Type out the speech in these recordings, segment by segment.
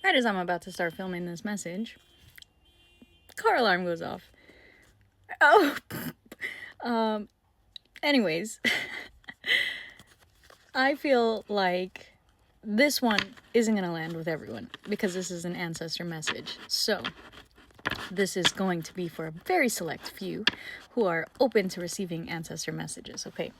Right as I'm about to start filming this message, car alarm goes off. Oh, anyways, I feel like this one isn't gonna land with everyone because this is an ancestor message. So, this is going to be for a very select few who are open to receiving ancestor messages, okay?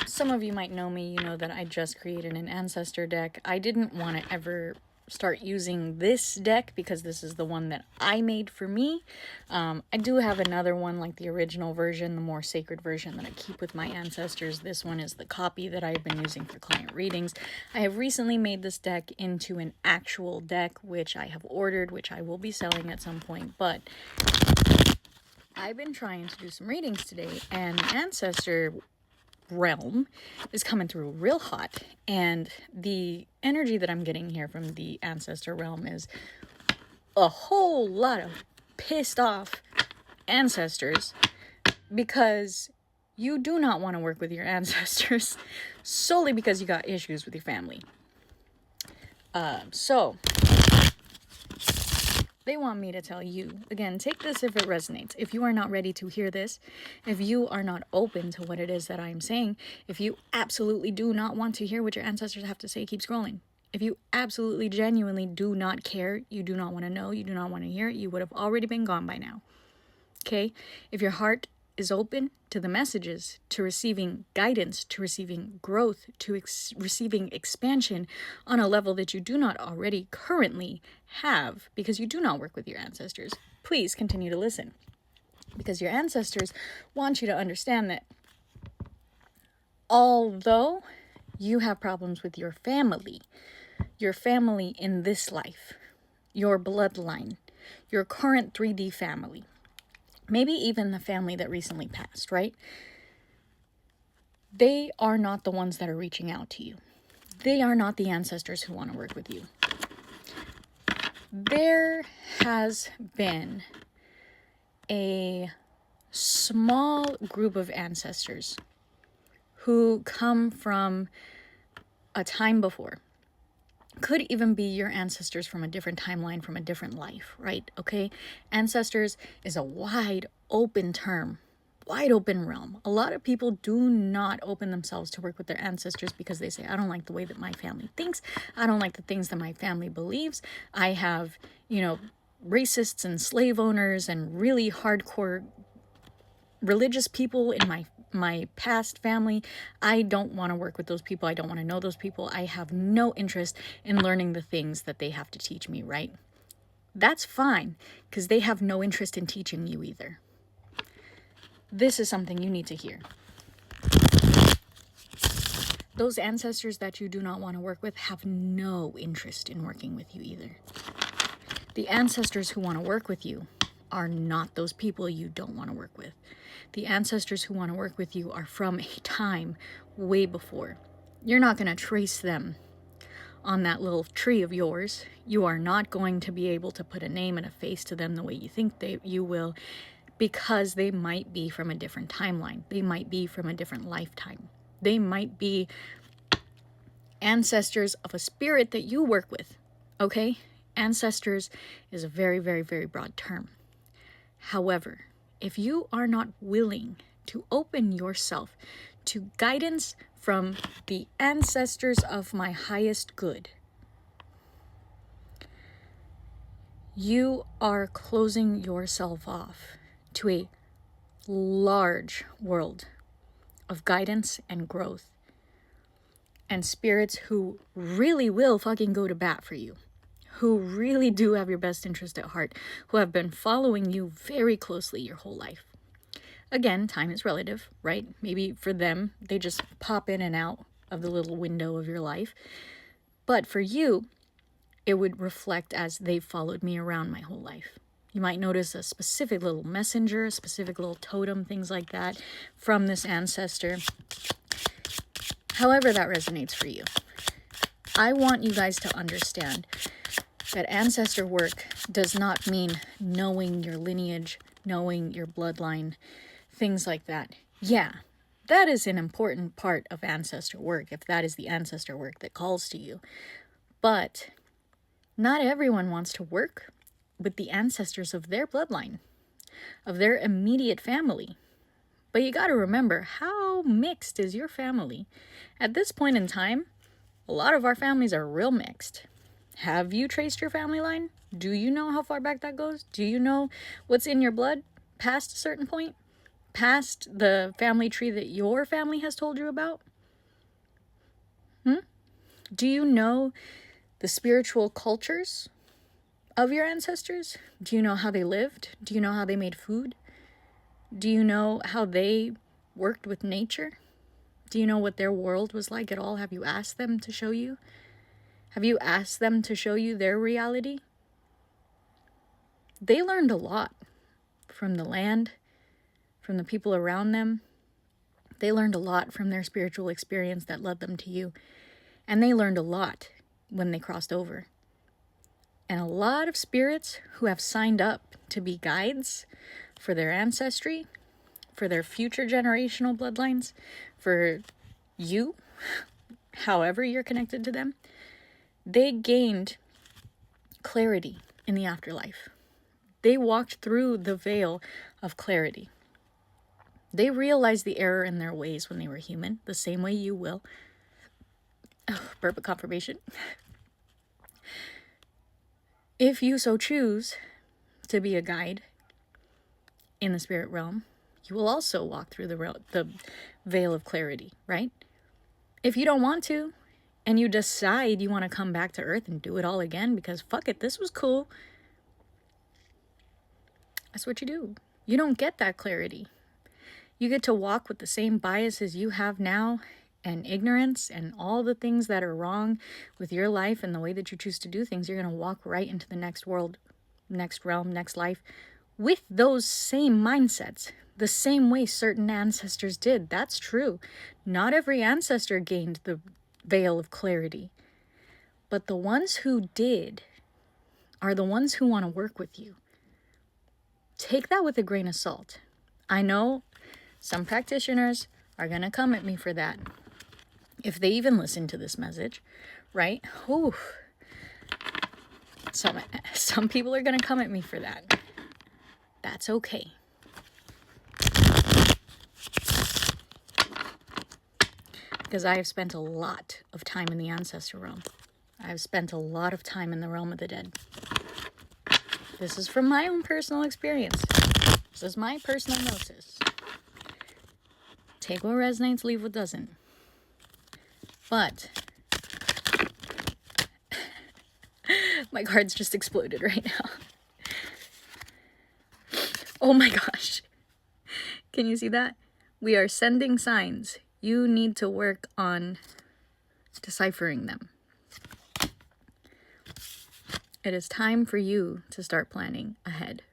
Some of you might know me, you know that I just created an ancestor deck. I didn't want to ever start using this deck because this is the one that I made for me. I do have another one, like the original version, the more sacred version that I keep with my ancestors. This one is the copy that I've been using for client readings. I have recently made this deck into an actual deck, which I have ordered, which I will be selling at some point, but I've been trying to do some readings today, and Ancestor realm is coming through real hot, and the energy that I'm getting here from the Ancestor realm is a whole lot of pissed off ancestors because you do not want to work with your ancestors solely because you got issues with your family. So they want me to tell you, again, take this if it resonates. If you are not ready to hear this, if you are not open to what it is that I'm saying, if you absolutely do not want to hear what your ancestors have to say, keep scrolling. If you absolutely, genuinely do not care, you do not want to know, you do not want to hear it, you would have already been gone by now. Okay? If your heart is open to the messages, to receiving guidance, to receiving growth, to receiving expansion on a level that you do not already currently have because you do not work with your ancestors, please continue to listen. Because your ancestors want you to understand that although you have problems with your family in this life, your bloodline, your current 3D family, maybe even the family that recently passed, right? They are not the ones that are reaching out to you. They are not the ancestors who want to work with you. There has been a small group of ancestors who come from a time before. Could even be your ancestors from a different timeline, from a different life, right? Okay? Ancestors is a wide open term, wide open realm. A lot of people do not open themselves to work with their ancestors because they say, I don't like the way that my family thinks. I don't like the things that my family believes. I have, racists and slave owners and really hardcore religious people in my past family. I don't want to work with those people. I don't want to know those people. I have no interest in learning the things that they have to teach me, right? That's fine, because they have no interest in teaching you either. This is something you need to hear. Those ancestors that you do not want to work with have no interest in working with you either. The ancestors who want to work with you are not those people you don't want to work with. The ancestors who want to work with you are from a time way before. You're not going to trace them on that little tree of yours. You are not going to be able to put a name and a face to them the way you think you will, because they might be from a different timeline. They might be from a different lifetime. They might be ancestors of a spirit that you work with, okay? Ancestors is a very, very, very broad term. However, if you are not willing to open yourself to guidance from the ancestors of my highest good, you are closing yourself off to a large world of guidance and growth and spirits who really will fucking go to bat for you, who really do have your best interest at heart, who have been following you very closely your whole life. Again, time is relative, right? Maybe for them, they just pop in and out of the little window of your life. But for you, it would reflect as they've followed me around my whole life. You might notice a specific little messenger, a specific little totem, things like that from this ancestor. However that resonates for you. I want you guys to understand that ancestor work does not mean knowing your lineage, knowing your bloodline, things like that. Yeah, that is an important part of ancestor work, if that is the ancestor work that calls to you. But not everyone wants to work with the ancestors of their bloodline, of their immediate family. But you got to remember, how mixed is your family? At this point in time, a lot of our families are real mixed. Have you traced your family line? Do you know how far back that goes? Do you know what's in your blood past a certain point? Past the family tree that your family has told you about? Do you know the spiritual cultures of your ancestors? Do you know how they lived? Do you know how they made food? Do you know how they worked with nature? Do you know what their world was like at all? Have you asked them to show you? Have you asked them to show you their reality? They learned a lot from the land, from the people around them. They learned a lot from their spiritual experience that led them to you. And they learned a lot when they crossed over. And a lot of spirits who have signed up to be guides for their ancestry, for their future generational bloodlines, for you, however you're connected to them, they gained clarity in the afterlife. They walked through the veil of clarity. They realized the error in their ways when they were human, the same way you will. Oh, burp of confirmation. If you so choose to be a guide in the spirit realm, you will also walk through the veil of clarity, right? If you don't want to, and you decide you want to come back to Earth and do it all again because fuck it, this was cool, that's what you do. You don't get that clarity. You get to walk with the same biases you have now, and ignorance, and all the things that are wrong with your life and the way that you choose to do things. You're going to walk right into the next world, next realm, next life with those same mindsets, the same way certain ancestors did. That's true. Not every ancestor gained the veil of clarity, but the ones who did are the ones who want to work with you. Take that with a grain of salt. I know some practitioners are going to come at me for that, if they even listen to this message, right? Ooh. Some people are going to come at me for that. That's okay. Because I have spent a lot of time in the ancestor realm. I've spent a lot of time in the realm of the dead. This is from my own personal experience. This is my personal gnosis. Take what resonates, leave what doesn't. But my cards just exploded right now. Oh my gosh. Can you see that? We are sending signs. You need to work on deciphering them. It is time for you to start planning ahead.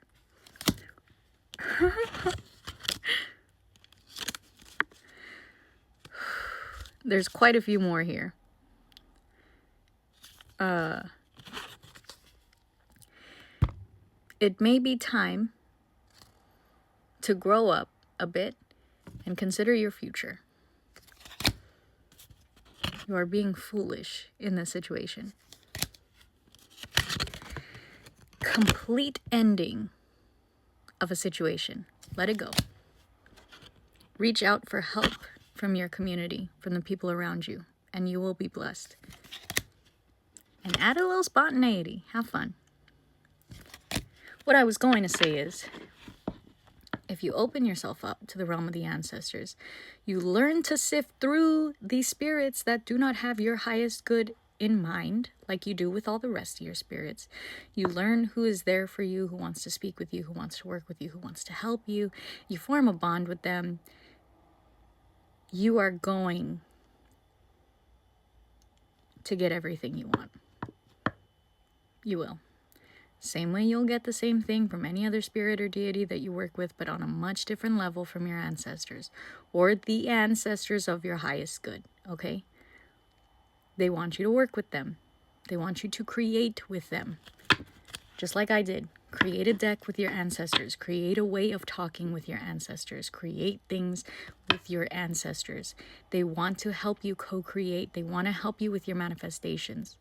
There's quite a few more here. It may be time to grow up a bit and consider your future. You are being foolish in this situation. Complete ending of a situation. Let it go. Reach out for help from your community, from the people around you, and you will be blessed. And add a little spontaneity. Have fun. What I was going to say is, if you open yourself up to the realm of the ancestors, you learn to sift through these spirits that do not have your highest good in mind, like you do with all the rest of your spirits. You learn who is there for you, who wants to speak with you, who wants to work with you, who wants to help you. You form a bond with them. You are going to get everything you want. You will. Same way you'll get the same thing from any other spirit or deity that you work with, but on a much different level from your ancestors or the ancestors of your highest good, okay? They want you to work with them. They want you to create with them. Just like I did. Create a deck with your ancestors. Create a way of talking with your ancestors. Create things with your ancestors. They want to help you co-create. They want to help you with your manifestations.